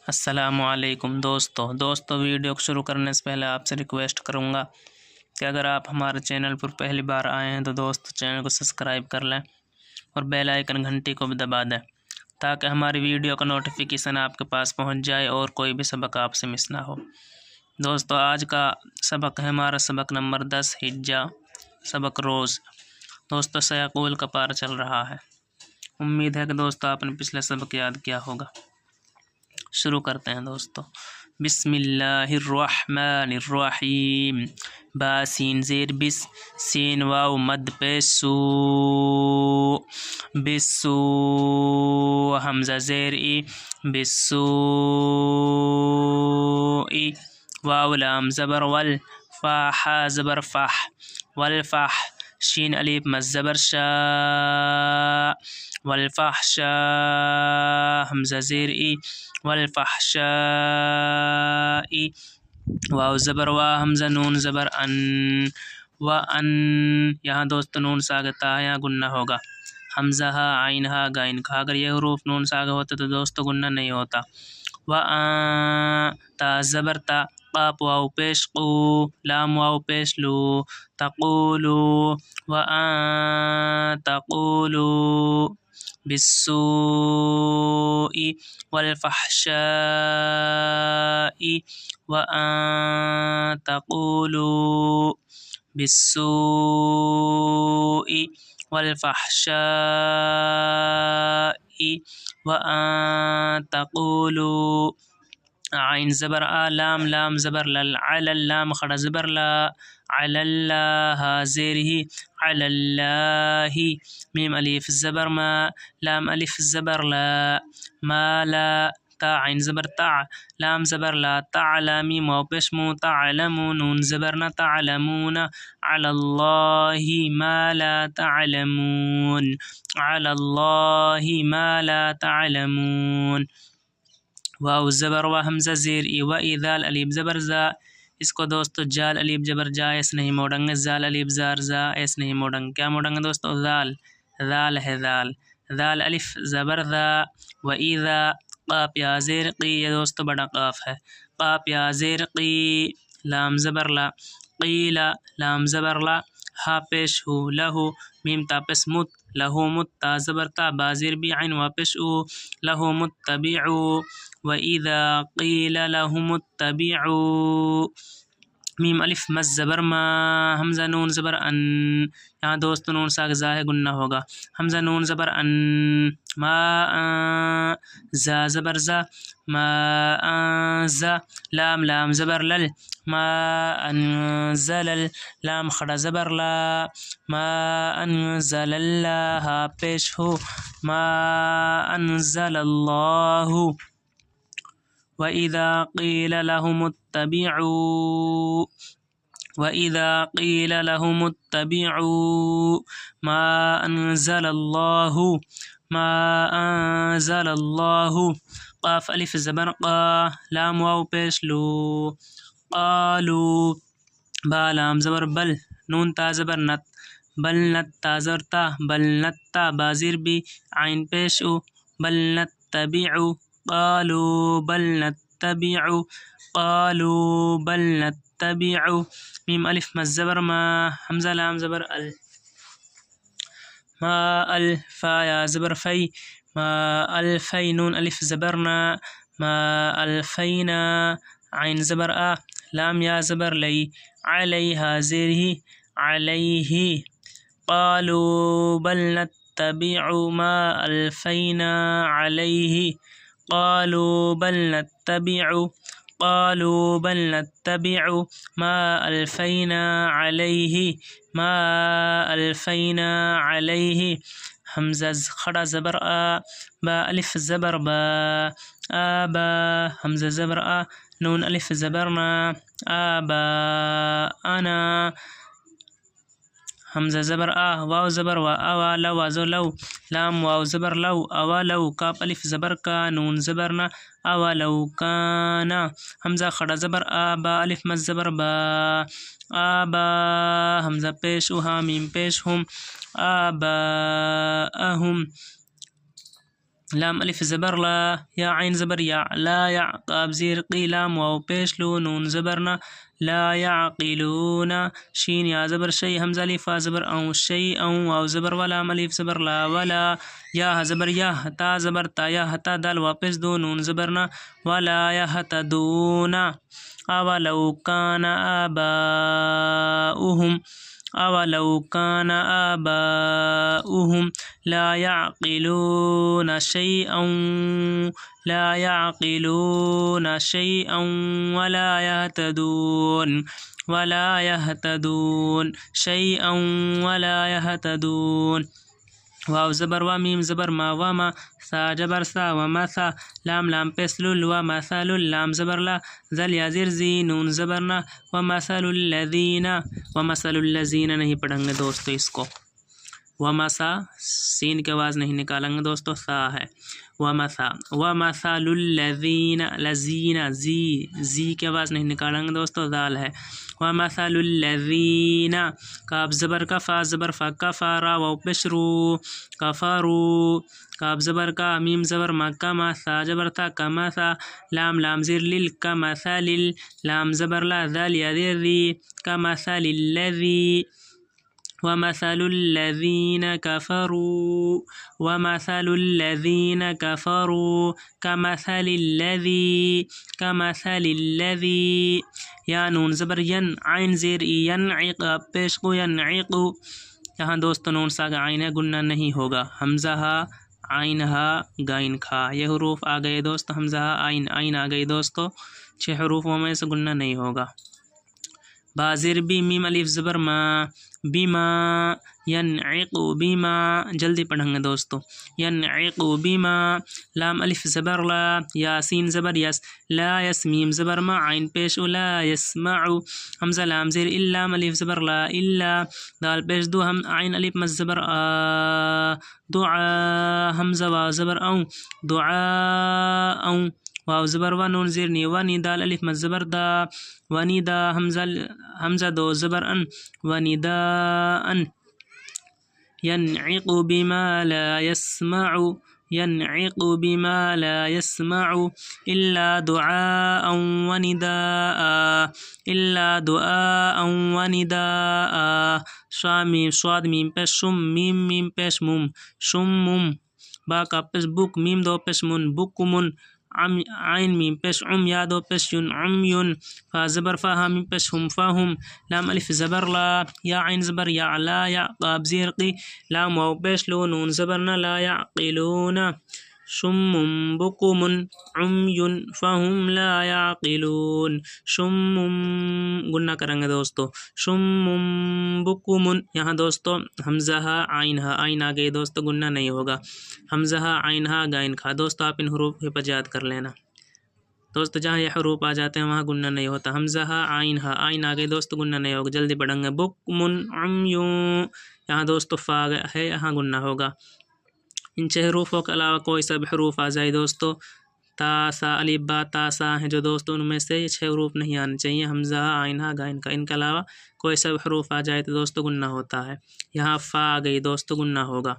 السلام علیکم دوستو ویڈیو کو شروع کرنے سے پہلے آپ سے ریکویسٹ کروں گا کہ اگر آپ ہمارے چینل پر پہلی بار آئے ہیں تو دوستو چینل کو سبسکرائب کر لیں اور بیل آئیکن گھنٹی کو بھی دبا دیں تاکہ ہماری ویڈیو کا نوٹیفیکیشن آپ کے پاس پہنچ جائے اور کوئی بھی سبق آپ سے مس نہ ہو۔ دوستو آج کا سبق ہے ہمارا سبق نمبر 10 حجہ سبق روز۔ دوستو سیقول کا پارہ چل رہا ہے۔ امید ہے کہ دوستو آپ نے پچھلے سبق یاد کیا ہوگا۔ شروع کرتے ہیں دوستو۔ بسم اللہ الرحمن الرحیم۔ با سین زیر بس، سین واو مد پیش سو، بسو حمزہ زیر ای، بسو ای، واو لام زبر ول، فا حا زبر فح، والفح، شین الف مد زبر شا، والفحشاء حمزہ زیر ای، والفحشاء، واو زبر وا حمزہ نون زبر ان، وان، یہاں دوست نون ساگتا ہے، یہاں گنہ ہوگا۔ حمزہ ہا عین ہا غین کھا، اگر یہ حروف نون ساگا ہوتے تو دوستو گنہ نہیں ہوتا۔ وان، تا زبر تا، قاف واو پیش قو، لام واو پیش لو، تقولو، وان تقولو بالسوء والفحشاء، وأن تقولوا بالسوء والفحشاء، وأن تقولوا، عين زبر آ، لام لام زبر لل، على اللام خڑا زبر لا، على الله زيره، على الله، ميم ألف زبر ما، لام ألف زبر لا، ما لا، تا عين زبر تع، لام زبر لا، تعلم، ميم واو پیش مو، تعلمون، نون زبرنا تعلمون، على الله ما لا تعلمون، على الله ما لا تعلمون، واو زبر و حمزہ زیر ای، و ایذال الف زبر زا، اس کو دوستو جال الف زبر جا ایس نہیں موڑیں گے، زال الف زار زا ایس نہیں موڑیں گے، کیا موڑیں گے دوستو؟ زال، زال ہے زال، زال الف زبر زا، و ایذا، قاف یا زیر قی، یہ دوستو بڑا قاف ہے، قاف یا زیر قی، لام زبر لا، قیلا، لام زبر لا، ہا پیش ہو، لہو، میم تا پیش مت، لہو مت، تا زبر تا، با زیر بی، عین وا پیش او، لہو متبعو، وَإِذَا قِيلَ لَهُمُ اتَّبِعُوا، میم الف مز زبر ما، حمزہ نون زبر ان، یہاں دوست نون ساگ زا ہے گنہ ہوگا، حمزہ نون زبر ان، ما زا زبر زا، ما زا، لام لام زبر لل، ما انزل، لام خڑا زبر لا، ما انزل اللہ پیش ہو، ما انزل اللہ، وَإِذَا قِيلَ لَهُمُ اتَّبِعُوا، وَإِذَا قِيلَ لَهُمُ اتَّبِعُوا مَا أَنزَلَ اللَّهُ، مَا أَنزَلَ اللَّهُ، قاف الف زبر قا، لام واو پیش لو، قالوا، با لام زبر بل، نون تا زبر نت، بل نت، تا زبر تا، بل نتا، با زیر بی، عین پیش او، بل نتبعو، قالوا بل نتبع، قالوا بل نتبع، میم الف مز زبر ما، حمزہ لام زبر ال، ما الفا یا زبر فی، ما الفی، نون الف زبرنا، ما الفینا، عین زبر آ، لام یا زبر لی، علیہا زیرہ، علیہ، قالوا بل نتبع ما الفینا علیہ، قالوا بل نتبع، قالوا بل نتبع ما الفینا علیہ، ما الفینا علیہ، حمزہ خڑا زبر آ، با الف زبر با، آبا، حمزہ زبر آ، نون الف زبرنا، آبا انا، حمزہ زبر آ، واو زبر وا، اوا لو ازو لو، لام واو زبر لو، اوا لو، کاف الف زبر کا، نون زبرنا، اوا لو کانا، حمزہ خڑا زبر آ، با الف مز زبر با، آبا، حمزہ پیش او، ہا میم پیش ہم، آباءہم، لام الف زبر لا، یا عین زبر یا، لا یا قاف زیر قی، لام واو پیش لو، نون زبرنا، لا یعقلون. شین یا زبر شی، حمزہ الف زبر اون، شی اون، واو زبر و، لام الف زبر لا ولا، یا زبر یا، تا زبر تا، یا تا دال واپس دو، نون زبرنا، ولا یهتدون. اولو کان آباؤهم، اولو کان آباؤهم لا يعقلون شيئا، لا يعقلون شيئا ولا يهتدون، ولا يهتدون شيئا ولا يهتدون. واو زبر و، میم زبر ما، وما، سا جبر سا، وما سا، لام لام پیش لل، ومثل، لام زبر لا، ذل یا زیر زی، نون زبرنا، ومثل الذین، ومثل الذین نہیں پڑھیں گے دوستو اس کو، ومسا سین کی آواز نہیں نکالیں گے دوستو، سا ہے، ومسا، ومثل الذین، لذین، زی کی آواز نہیں نکالیں گے دوستو، ذال ہے، ومثل الذین، کاف زبر کا، فا زبر فا، کفارا و بشرو، کفارو، کاف زبر کا، میم زبر ما، کما، سا جبر تا، کما سا، لام لام زیر لیل، کمثل، لام زبر لا، ذال یا زیر ذی، کمثل الذی، ومثل الذين كفروا، ومثل الذين كفروا كمثل الذي، كمثل الذي، یا نون زبر ین، عین زیر ینعق پیش کو، ینعق، یہاں دوستو نون ساگا عین ہے، گننا نہیں ہوگا، حمزہ ہا، عین ہا، گائن کھا، یہ حروف آ گئے دوستو، حمزہ ہا، عین، عین آ گئی دوستو، 6 حروفوں میں سے گننا نہیں ہوگا. بازر بھی، میم الف زبر ما، بیما، ینعق بیما، جلدی پڑھیں گے دوستو، ینعق بیما، لام الف زبر لا، یاسین زبر یس، لا یس، میم زبر ما، عین پیش لا یسمع، حمزہ لام زیر الا، الف زبر لا الا، دال پیش دو، ہم عین الف مز زبر آ، دعا، حمزہ واو زبر اون، دعا اون، واو زبر و، نون زیر نی، ونی، دال الف مز زبر دا، ونی دا، حمزہ دو زبر ان، ونی دا ان، ينعق بما لا يسمع، ينعق بما لا يسمع إلا دعاء ونداء، إلا دعاء ونداء. شامیم، صاد میم پیش شم، میم پیش مم، شمم، با کا پیش بک، میم دو پیش من، بکمن، عین میم پیش عم، یا دو پیش یون، عمیون، فا زبر فا، ہا میم پیش ہم، فاہم، لام الف زبر لا، یا عین زبر یا، لا یا قاب زیر قی، لام واو پیش لو، نون زبرنا، لا یعقلون، شم بکم عمی فہم لا یعقلون، شم، گننا کریں گے دوستو، شم بکم، یہاں دوستو حمزہ ہا، عین ہا، عین آ گئی دوستو، گننا نہیں ہوگا، حمزہ ہا، عین ہا، گائن کھا، دوستو آپ ان حروف پہ یاد کر لینا دوستو، جہاں یہ حروف آ جاتے ہیں وہاں گننا نہیں ہوتا، حمزہ ہا، عین آ گئی دوستو، گننا نہیں ہوگا، جلدی پڑھیں گے، بکمن عمیون، یہاں دوستو فا ہے، یہاں گننا ہوگا. ان 6 حروفوں کے علاوہ کوئی سا بھی حروف آ جائے دوستو، تا سا الف با تا سا ہیں جو دوستو، ان میں سے یہ 6 حروف نہیں آنے چاہیے، حمزہ عین گائن کا، ان کے علاوہ کوئی سا بھی حروف آ جائے تو دوستو گننا ہوتا ہے. یہاں فا آ گئی دوستو، گننا ہوگا،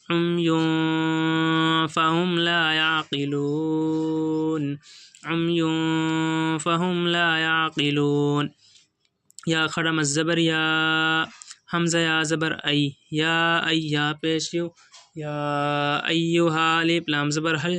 عمیون فہم لا یعقلون، عمیون فہم لا یعقلون. یا کھڑا مز زبر یا، حمزہ یا زبر ای، یا ای، یا پیش یو، یا ایوہا، الف لام زبر حل،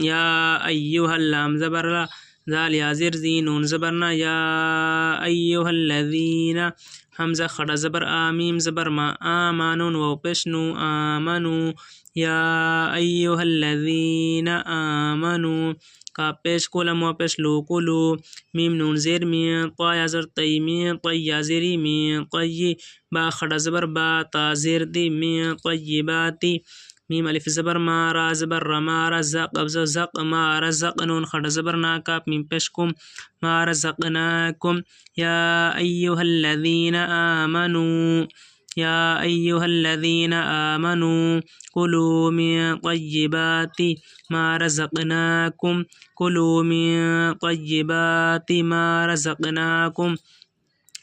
یا ایوہا، لام زبر لا، ذال یا زیر زی، نون زبرنا، یا ایوہا الذین، حمزہ کھڑا زبر آ، میم زبر ما، آمانون و پیش نو، آمنو، یا ایوہا الذین آمنو، کا پیش کو، لم و پیش لو، کلو، میم نون زیر می، طا یا زر تی، می طی یا زیری، می طی، با کھڑا زبر با، تا زیر دی، می طیباتی، میم الف زبر ما، را زبر رما، رزق قبض زق، ما رزق، نون کھڑا زبر نا، کاف میم پیش کم، ما رزقناکم، یا ایوہا الذین آمنو، یا ایوہا الذین آمنو کلوا من طیبات ما رزقناکم، کلوا من طیبات ما رزقناکم.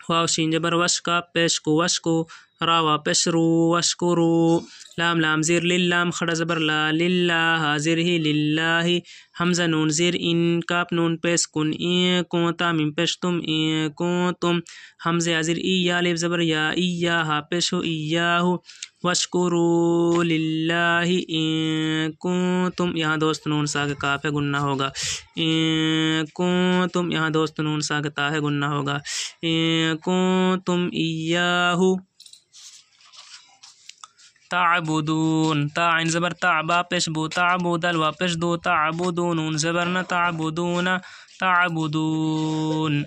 واو شین جبر وش، کا پیش کو، وش کو، را واپش رو وشکرو لام لام زیر للام خڑا زبر لا للہ زیر ہی للہ حمزہ نون زیر ان کاف نون پیش کن این کونتا میم پیش تم این کونتم حمزہ زیر ای یا الف زبر یا ایہا پیش ہو ایہو وشکرو للہ ان کنتم یہاں دوست نون ساگ کاف ہے گننا ہوگا ان کنتم یہاں دوست نون ساگ تا ہے گننا ہوگا ان کنتم ایہو تعبدون تا عین زبر تعبا پیش بو تعبود الوا پیش دو تعبدون نون زبر نہ تعبدون تعبدون